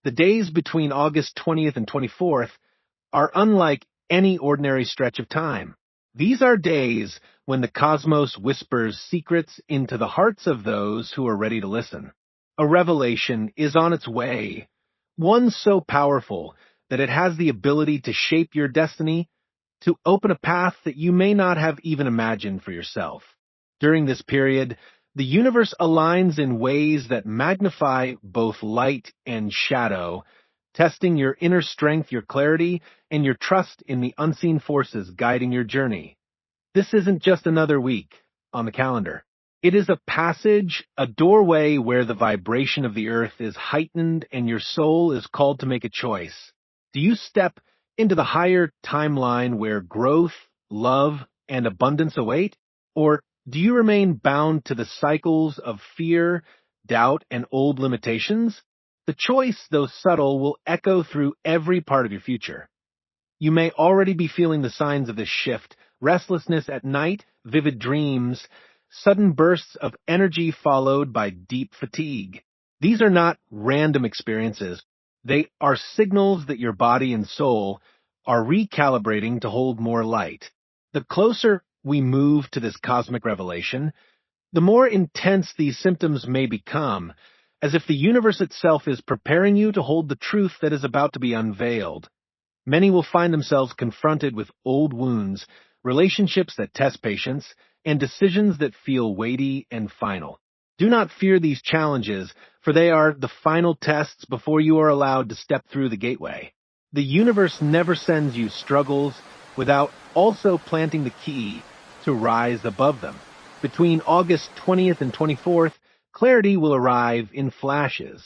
The days between August 20th and 24th are unlike any ordinary stretch of time. These are days when the cosmos whispers secrets into the hearts of those who are ready to listen. A revelation is on its way, one so powerful that it has the ability to shape your destiny, to open a path that you may not have even imagined for yourself. During this period, the universe aligns in ways that magnify both light and shadow, testing your inner strength, your clarity, and your trust in the unseen forces guiding your journey. This isn't just another week on the calendar. It is a passage, a doorway where the vibration of the earth is heightened and your soul is called to make a choice. Do you step into the higher timeline where growth, love, and abundance await? Or do you remain bound to the cycles of fear, doubt, and old limitations? The choice, though subtle, will echo through every part of your future. You may already be feeling the signs of this shift: restlessness at night, vivid dreams, sudden bursts of energy followed by deep fatigue. These are not random experiences. They are signals that your body and soul are recalibrating to hold more light. The closer we move to this cosmic revelation, the more intense these symptoms may become, as if the universe itself is preparing you to hold the truth that is about to be unveiled. Many will find themselves confronted with old wounds, relationships that test patience, and decisions that feel weighty and final. Do not fear these challenges, for they are the final tests before you are allowed to step through the gateway. The universe never sends you struggles without also planting the key to rise above them. Between August 20th and 24th, clarity will arrive in flashes.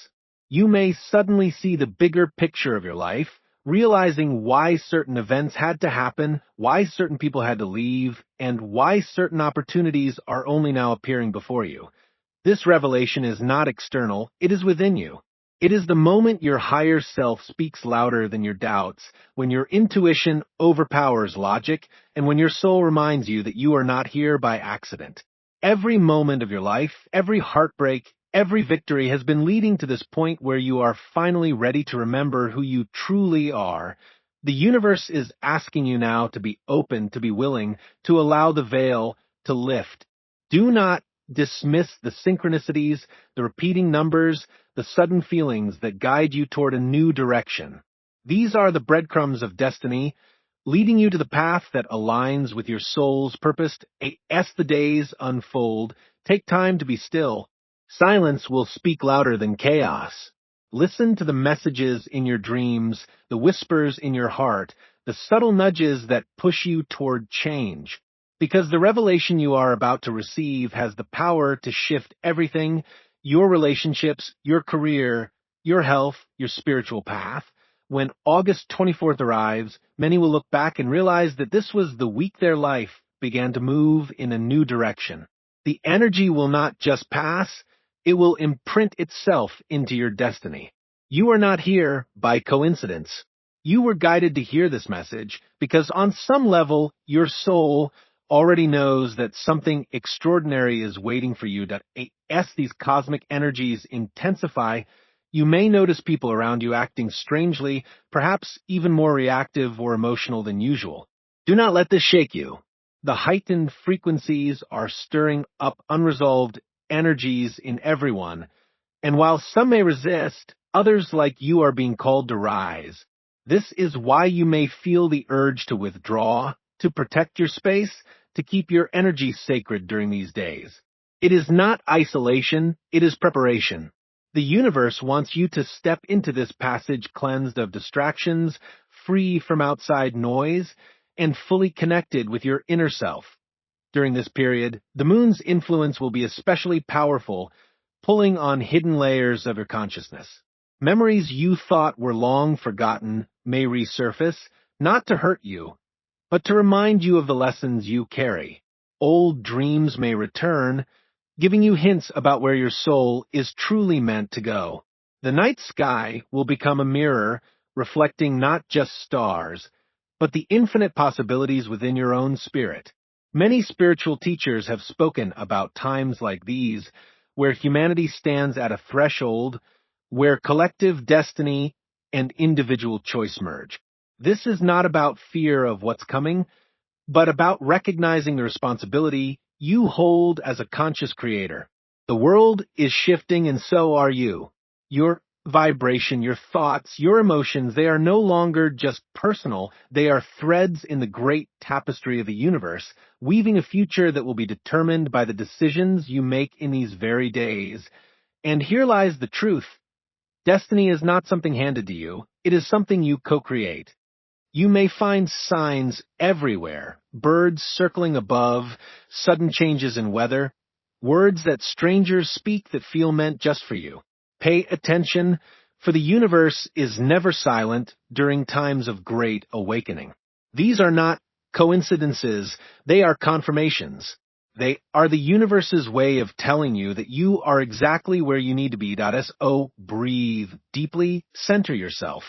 You may suddenly see the bigger picture of your life, realizing why certain events had to happen, why certain people had to leave, and why certain opportunities are only now appearing before you. This revelation is not external, it is within you. It is the moment your higher self speaks louder than your doubts, when your intuition overpowers logic, and when your soul reminds you that you are not here by accident. Every moment of your life, every heartbreak, every victory has been leading to this point where you are finally ready to remember who you truly are. The universe is asking you now to be open, to be willing, to allow the veil to lift. Do not dismiss the synchronicities, the repeating numbers, the sudden feelings that guide you toward a new direction. These are the breadcrumbs of destiny, leading you to the path that aligns with your soul's purpose. As the days unfold, take time to be still. Silence will speak louder than chaos. Listen to the messages in your dreams, the whispers in your heart, the subtle nudges that push you toward change. Because the revelation you are about to receive has the power to shift everything: your relationships, your career, your health, your spiritual path. When August 24th arrives, many will look back and realize that this was the week their life began to move in a new direction. The energy will not just pass, it will imprint itself into your destiny. You are not here by coincidence. You were guided to hear this message because on some level, your soul already knows that something extraordinary is waiting for you. As these cosmic energies intensify, you may notice people around you acting strangely, perhaps even more reactive or emotional than usual. Do not let this shake you. The heightened frequencies are stirring up unresolved energies in everyone, and while some may resist, others like you are being called to rise. This is why you may feel the urge to withdraw, to protect your space, to keep your energy sacred during these days. It is not isolation, it is preparation. The universe wants you to step into this passage cleansed of distractions, free from outside noise, and fully connected with your inner self. During this period, the moon's influence will be especially powerful, pulling on hidden layers of your consciousness. Memories you thought were long forgotten may resurface, not to hurt you, but to remind you of the lessons you carry. Old dreams may return, giving you hints about where your soul is truly meant to go. The night sky will become a mirror, reflecting not just stars, but the infinite possibilities within your own spirit. Many spiritual teachers have spoken about times like these, where humanity stands at a threshold, where collective destiny and individual choice merge. This is not about fear of what's coming, but about recognizing the responsibility you hold as a conscious creator. The world is shifting and so are you. Your vibration, your thoughts, your emotions, they are no longer just personal, they are threads in the great tapestry of the universe, weaving a future that will be determined by the decisions you make in these very days. And here lies the truth. Destiny is not something handed to you, it is something you co-create. You may find signs everywhere, birds circling above, sudden changes in weather, words that strangers speak that feel meant just for you. Pay attention, for the universe is never silent during times of great awakening. These are not coincidences, they are confirmations. They are the universe's way of telling you that you are exactly where you need to be. So breathe deeply, center yourself,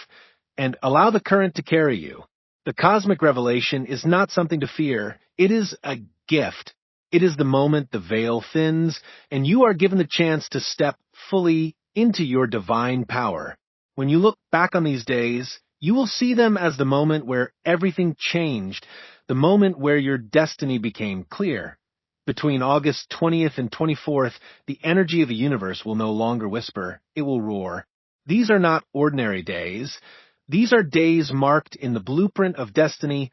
and allow the current to carry you. The cosmic revelation is not something to fear, it is a gift. It is the moment the veil thins, and you are given the chance to step fully into your divine power. When you look back on these days, you will see them as the moment where everything changed, the moment where your destiny became clear. Between August 20th and 24th, the energy of the universe will no longer whisper, it will roar. These are not ordinary days. These are days marked in the blueprint of destiny,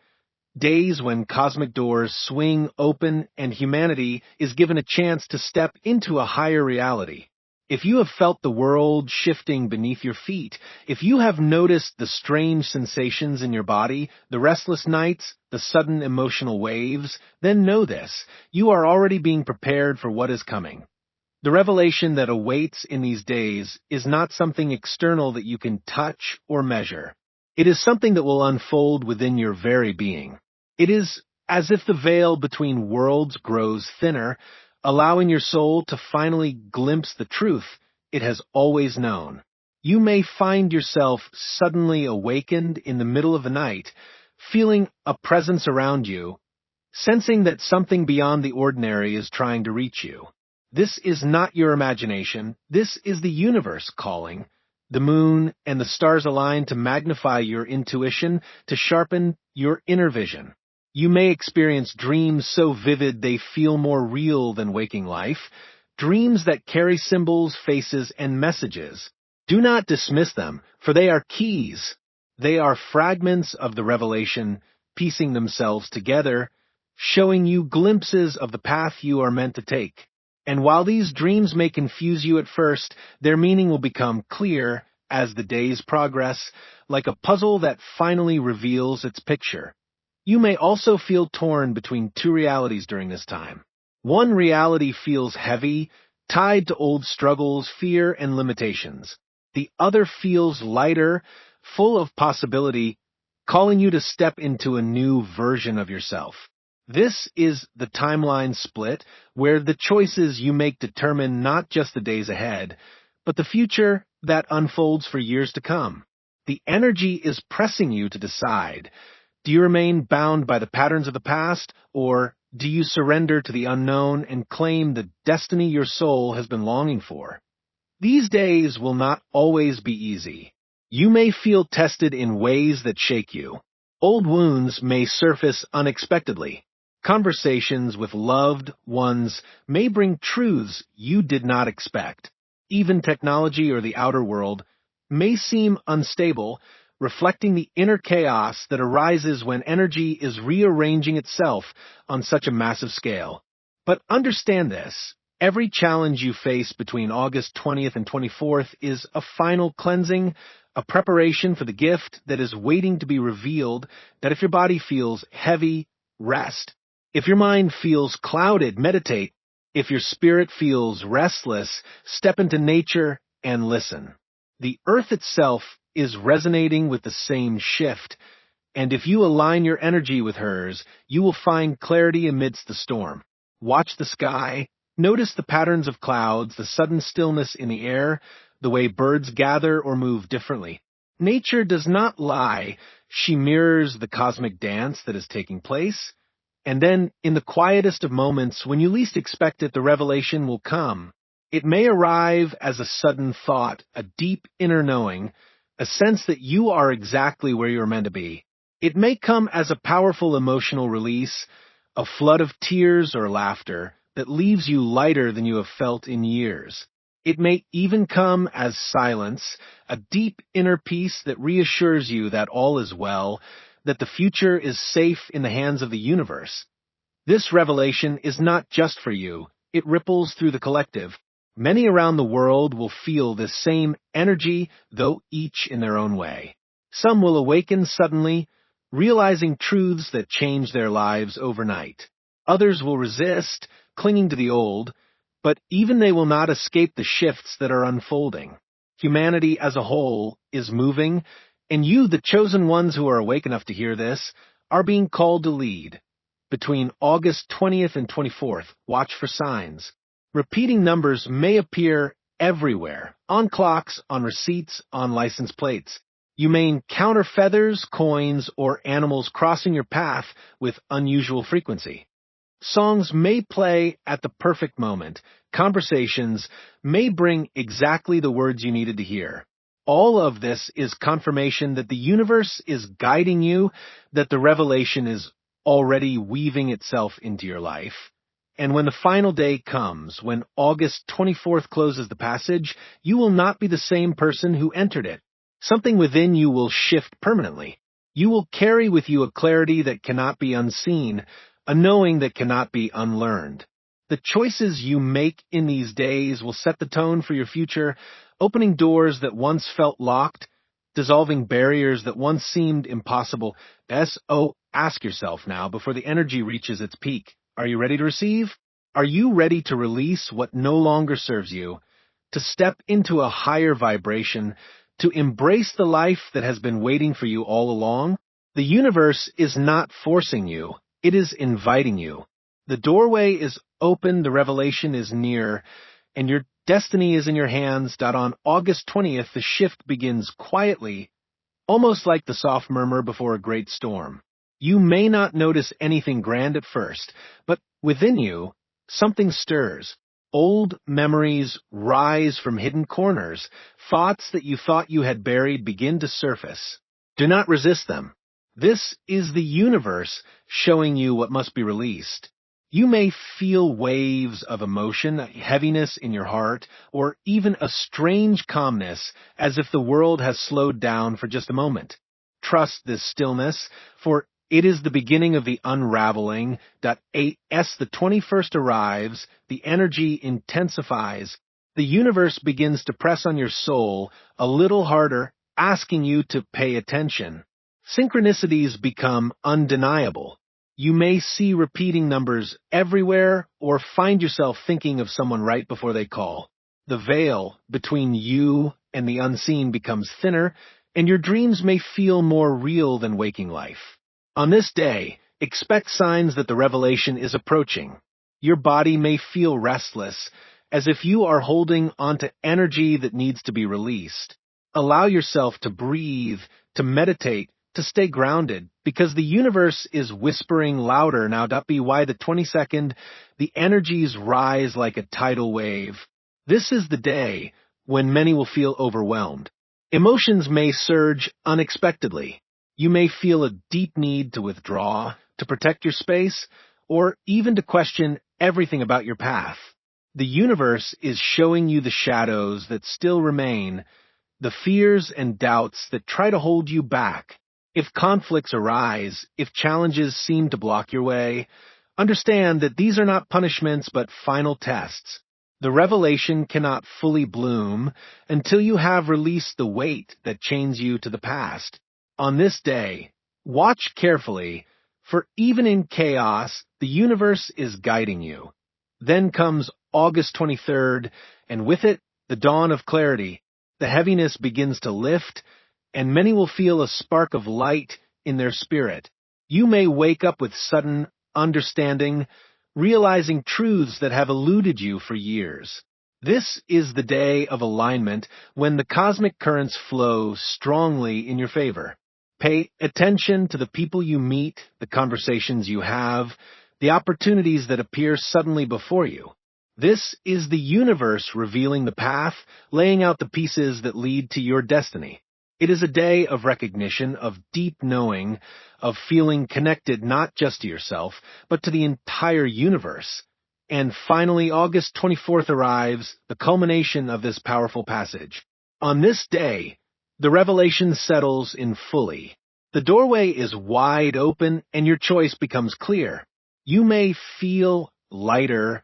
days when cosmic doors swing open and humanity is given a chance to step into a higher reality. If you have felt the world shifting beneath your feet, if you have noticed the strange sensations in your body, the restless nights, the sudden emotional waves, then know this, you are already being prepared for what is coming. The revelation that awaits in these days is not something external that you can touch or measure. It is something that will unfold within your very being. It is as if the veil between worlds grows thinner, allowing your soul to finally glimpse the truth it has always known. You may find yourself suddenly awakened in the middle of the night, feeling a presence around you, sensing that something beyond the ordinary is trying to reach you. This is not your imagination. This is the universe calling. The moon and the stars align to magnify your intuition, to sharpen your inner vision. You may experience dreams so vivid they feel more real than waking life, dreams that carry symbols, faces, and messages. Do not dismiss them, for they are keys. They are fragments of the revelation, piecing themselves together, showing you glimpses of the path you are meant to take. And while these dreams may confuse you at first, their meaning will become clear as the days progress, like a puzzle that finally reveals its picture. You may also feel torn between two realities during this time. One reality feels heavy, tied to old struggles, fear, and limitations. The other feels lighter, full of possibility, calling you to step into a new version of yourself. This is the timeline split where the choices you make determine not just the days ahead, but the future that unfolds for years to come. The energy is pressing you to decide. Do you remain bound by the patterns of the past, or do you surrender to the unknown and claim the destiny your soul has been longing for? These days will not always be easy. You may feel tested in ways that shake you. Old wounds may surface unexpectedly. Conversations with loved ones may bring truths you did not expect. Even technology or the outer world may seem unstable, reflecting the inner chaos that arises when energy is rearranging itself on such a massive scale. But understand this, every challenge you face between August 20th and 24th is a final cleansing, a preparation for the gift that is waiting to be revealed, that if your body feels heavy, rest. If your mind feels clouded, meditate. If your spirit feels restless, step into nature and listen. The earth itself is resonating with the same shift, and if you align your energy with hers, you will find clarity amidst the storm. Watch the sky, notice the patterns of clouds, the sudden stillness in the air, the way birds gather or move differently. Nature does not lie. She mirrors the cosmic dance that is taking place. And then, in the quietest of moments, when you least expect it, the revelation will come. It may arrive as a sudden thought, a deep inner knowing, a sense that you are exactly where you're meant to be. It may come as a powerful emotional release, a flood of tears or laughter that leaves you lighter than you have felt in years. It may even come as silence, a deep inner peace that reassures you that all is well, that the future is safe in the hands of the universe. This revelation is not just for you, it ripples through the collective. Many around the world will feel this same energy, though each in their own way. Some will awaken suddenly, realizing truths that change their lives overnight. Others will resist, clinging to the old, but even they will not escape the shifts that are unfolding. Humanity as a whole is moving, and you, the chosen ones who are awake enough to hear this, are being called to lead. Between August 20th and 24th, watch for signs. Repeating numbers may appear everywhere, on clocks, on receipts, on license plates. You may encounter feathers, coins, or animals crossing your path with unusual frequency. Songs may play at the perfect moment. Conversations may bring exactly the words you needed to hear. All of this is confirmation that the universe is guiding you, that the revelation is already weaving itself into your life. And when the final day comes, when August 24th closes the passage, you will not be the same person who entered it. Something within you will shift permanently. You will carry with you a clarity that cannot be unseen, a knowing that cannot be unlearned. The choices you make in these days will set the tone for your future, opening doors that once felt locked, dissolving barriers that once seemed impossible. Ask yourself now before the energy reaches its peak. Are you ready to receive? Are you ready to release what no longer serves you, to step into a higher vibration, to embrace the life that has been waiting for you all along? The universe is not forcing you. It is inviting you. The doorway is open, the revelation is near, and your destiny is in your hands. On August 20th, the shift begins quietly, almost like the soft murmur before a great storm. You may not notice anything grand at first, but within you, something stirs. Old memories rise from hidden corners. Thoughts that you thought you had buried begin to surface. Do not resist them. This is the universe showing you what must be released. You may feel waves of emotion, heaviness in your heart, or even a strange calmness, as if the world has slowed down for just a moment. Trust this stillness, for it is the beginning of the unraveling. As the 21st arrives, the energy intensifies. The universe begins to press on your soul a little harder, asking you to pay attention. Synchronicities become undeniable. You may see repeating numbers everywhere or find yourself thinking of someone right before they call. The veil between you and the unseen becomes thinner, and your dreams may feel more real than waking life. On this day, expect signs that the revelation is approaching. Your body may feel restless, as if you are holding onto energy that needs to be released. Allow yourself to breathe, to meditate, to stay grounded, because the universe is whispering louder now. Why the 22nd, the energies rise like a tidal wave. This is the day when many will feel overwhelmed. Emotions may surge unexpectedly. You may feel a deep need to withdraw, to protect your space, or even to question everything about your path. The universe is showing you the shadows that still remain, the fears and doubts that try to hold you back. If conflicts arise, if challenges seem to block your way, understand that these are not punishments but final tests. The revelation cannot fully bloom until you have released the weight that chains you to the past. On this day, watch carefully, for even in chaos, the universe is guiding you. Then comes August 23rd, and with it, the dawn of clarity. The heaviness begins to lift, and many will feel a spark of light in their spirit. You may wake up with sudden understanding, realizing truths that have eluded you for years. This is the day of alignment when the cosmic currents flow strongly in your favor. Pay attention to the people you meet, the conversations you have, the opportunities that appear suddenly before you. This is the universe revealing the path, laying out the pieces that lead to your destiny. It is a day of recognition, of deep knowing, of feeling connected not just to yourself, but to the entire universe. And finally, August 24th arrives, the culmination of this powerful passage. On this day, the revelation settles in fully. The doorway is wide open and your choice becomes clear. You may feel lighter,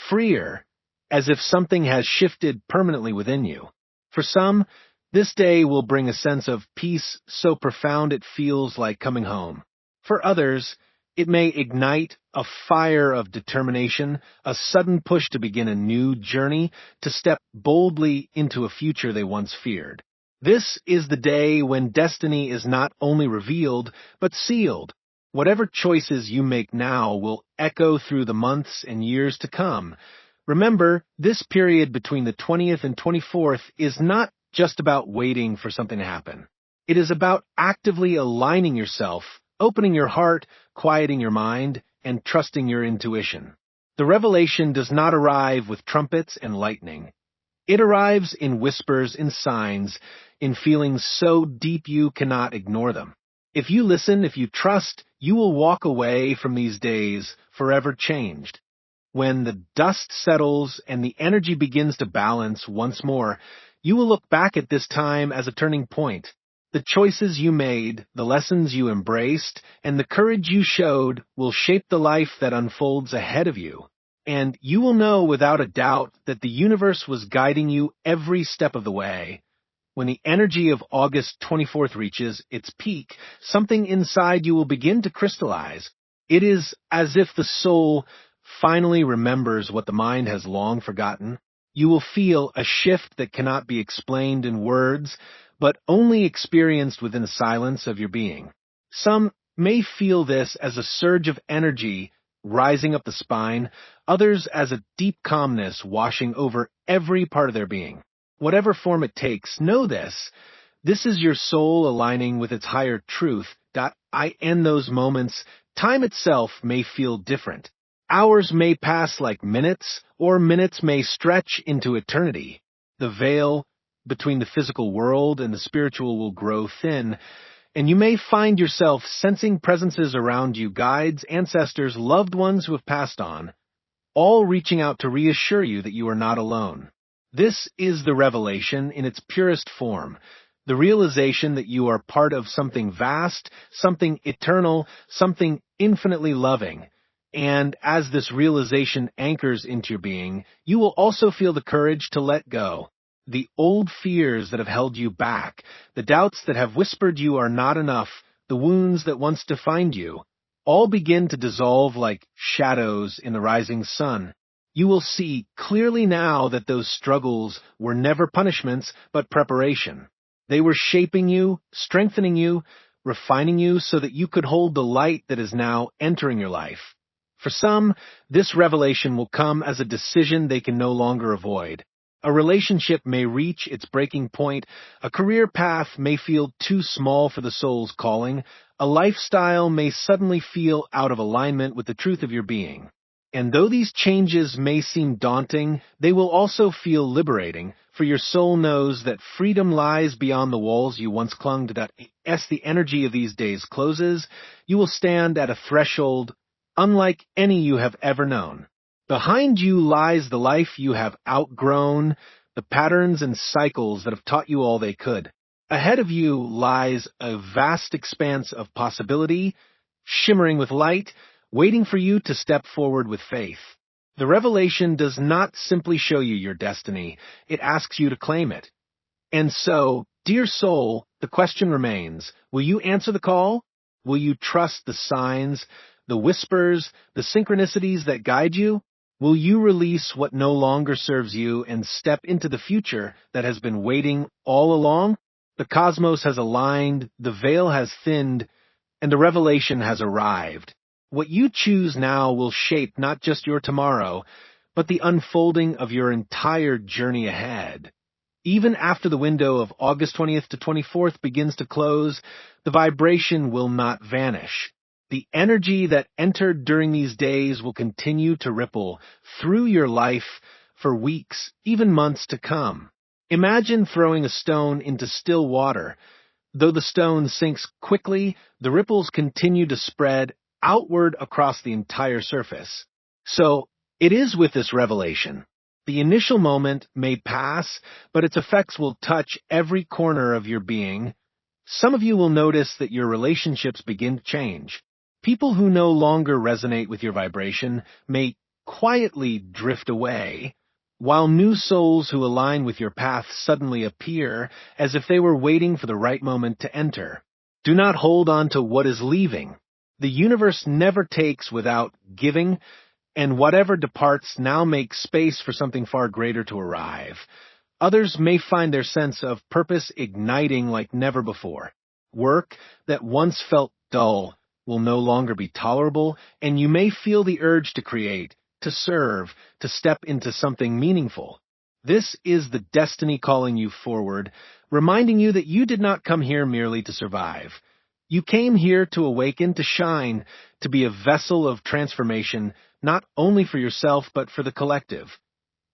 freer, as if something has shifted permanently within you. For some, this day will bring a sense of peace so profound it feels like coming home. For others, it may ignite a fire of determination, a sudden push to begin a new journey, to step boldly into a future they once feared. This is the day when destiny is not only revealed, but sealed. Whatever choices you make now will echo through the months and years to come. Remember, this period between the 20th and 24th is not just about waiting for something to happen. It is about actively aligning yourself, opening your heart, quieting your mind, and trusting your intuition. The revelation does not arrive with trumpets and lightning. It arrives in whispers, in signs, in feelings so deep you cannot ignore them. If you listen, if you trust, you will walk away from these days forever changed. When the dust settles and the energy begins to balance once more, you will look back at this time as a turning point. The choices you made, the lessons you embraced, and the courage you showed will shape the life that unfolds ahead of you. And you will know without a doubt that the universe was guiding you every step of the way. When the energy of August 24th reaches its peak, something inside you will begin to crystallize. It is as if the soul finally remembers what the mind has long forgotten. You will feel a shift that cannot be explained in words, but only experienced within the silence of your being. Some may feel this as a surge of energy rising up the spine, others as a deep calmness washing over every part of their being. Whatever form it takes, know this. This is your soul aligning with its higher truth. In those moments, time itself may feel different. Hours may pass like minutes, or minutes may stretch into eternity. The veil between the physical world and the spiritual will grow thin, and you may find yourself sensing presences around you, guides, ancestors, loved ones who have passed on, all reaching out to reassure you that you are not alone. This is the revelation in its purest form, the realization that you are part of something vast, something eternal, something infinitely loving. And as this realization anchors into your being, you will also feel the courage to let go. The old fears that have held you back, the doubts that have whispered you are not enough, the wounds that once defined you, all begin to dissolve like shadows in the rising sun. You will see clearly now that those struggles were never punishments, but preparation. They were shaping you, strengthening you, refining you so that you could hold the light that is now entering your life. For some, this revelation will come as a decision they can no longer avoid. A relationship may reach its breaking point, a career path may feel too small for the soul's calling, a lifestyle may suddenly feel out of alignment with the truth of your being. And though these changes may seem daunting, they will also feel liberating, for your soul knows that freedom lies beyond the walls you once clung to. As the energy of these days closes, you will stand at a threshold unlike any you have ever known. Behind you lies the life you have outgrown, the patterns and cycles that have taught you all they could. Ahead of you lies a vast expanse of possibility, shimmering with light, waiting for you to step forward with faith. The revelation does not simply show you your destiny, it asks you to claim it. And so, dear soul, the question remains, will you answer the call? Will you trust the signs, the whispers, the synchronicities that guide you? Will you release what no longer serves you and step into the future that has been waiting all along? The cosmos has aligned, the veil has thinned, and the revelation has arrived. What you choose now will shape not just your tomorrow, but the unfolding of your entire journey ahead. Even after the window of August 20th to 24th begins to close, the vibration will not vanish. The energy that entered during these days will continue to ripple through your life for weeks, even months to come. Imagine throwing a stone into still water. Though the stone sinks quickly, the ripples continue to spread outward across the entire surface. So, it is with this revelation. The initial moment may pass, but its effects will touch every corner of your being. Some of you will notice that your relationships begin to change. People who no longer resonate with your vibration may quietly drift away, while new souls who align with your path suddenly appear as if they were waiting for the right moment to enter. Do not hold on to what is leaving. The universe never takes without giving, and whatever departs now makes space for something far greater to arrive. Others may find their sense of purpose igniting like never before. Work that once felt dull will no longer be tolerable, and you may feel the urge to create, to serve, to step into something meaningful. This is the destiny calling you forward, reminding you that you did not come here merely to survive. You came here to awaken, to shine, to be a vessel of transformation, not only for yourself but for the collective.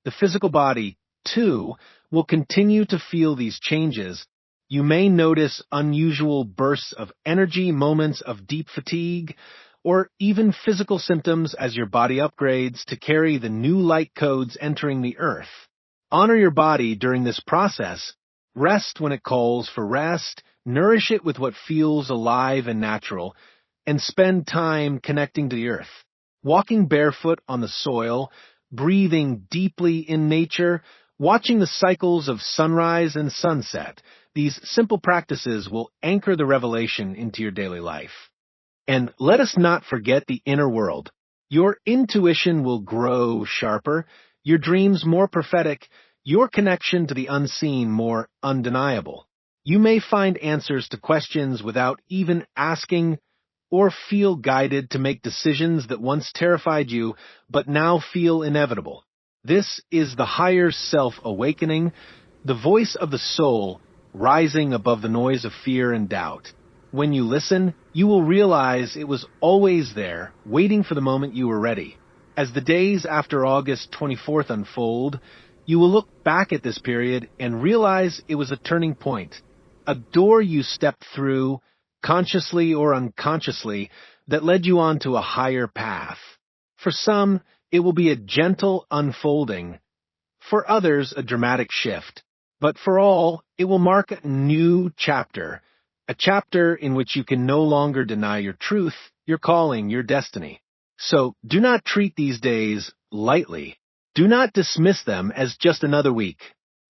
The physical body, too, will continue to feel these changes. You may notice unusual bursts of energy, moments of deep fatigue, or even physical symptoms as your body upgrades to carry the new light codes entering the earth. Honor your body during this process. Rest when it calls for rest, nourish it with what feels alive and natural, and spend time connecting to the earth. Walking barefoot on the soil, breathing deeply in nature, watching the cycles of sunrise and sunset, these simple practices will anchor the revelation into your daily life. And let us not forget the inner world. Your intuition will grow sharper, your dreams more prophetic, your connection to the unseen more undeniable. You may find answers to questions without even asking, or feel guided to make decisions that once terrified you but now feel inevitable. This is the higher self awakening, the voice of the soul rising above the noise of fear and doubt. When you listen, you will realize it was always there, waiting for the moment you were ready. As the days after August 24th unfold, you will look back at this period and realize it was a turning point, a door you stepped through, consciously or unconsciously, that led you on to a higher path. For some, it will be a gentle unfolding. For others, a dramatic shift. But for all, it will mark a new chapter, a chapter in which you can no longer deny your truth, your calling, your destiny. So do not treat these days lightly. Do not dismiss them as just another week.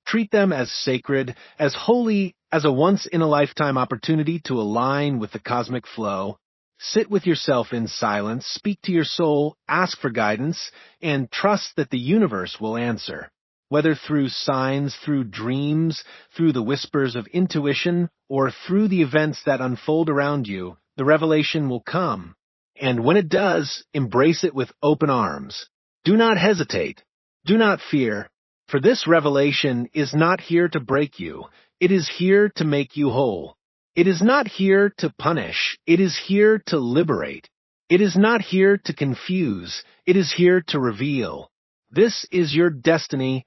Treat them as sacred, as holy, as a once-in-a-lifetime opportunity to align with the cosmic flow. Sit with yourself in silence, speak to your soul, ask for guidance, and trust that the universe will answer. Whether through signs, through dreams, through the whispers of intuition, or through the events that unfold around you, the revelation will come. And when it does, embrace it with open arms. Do not hesitate. Do not fear. For this revelation is not here to break you. It is here to make you whole. It is not here to punish. It is here to liberate. It is not here to confuse. It is here to reveal. This is your destiny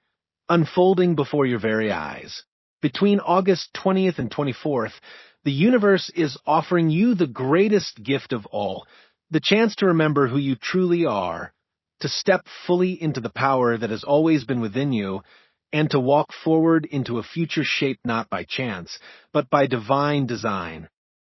unfolding before your very eyes. Between August 20th and 24th, the universe is offering you the greatest gift of all, the chance to remember who you truly are, to step fully into the power that has always been within you, and to walk forward into a future shaped not by chance, but by divine design.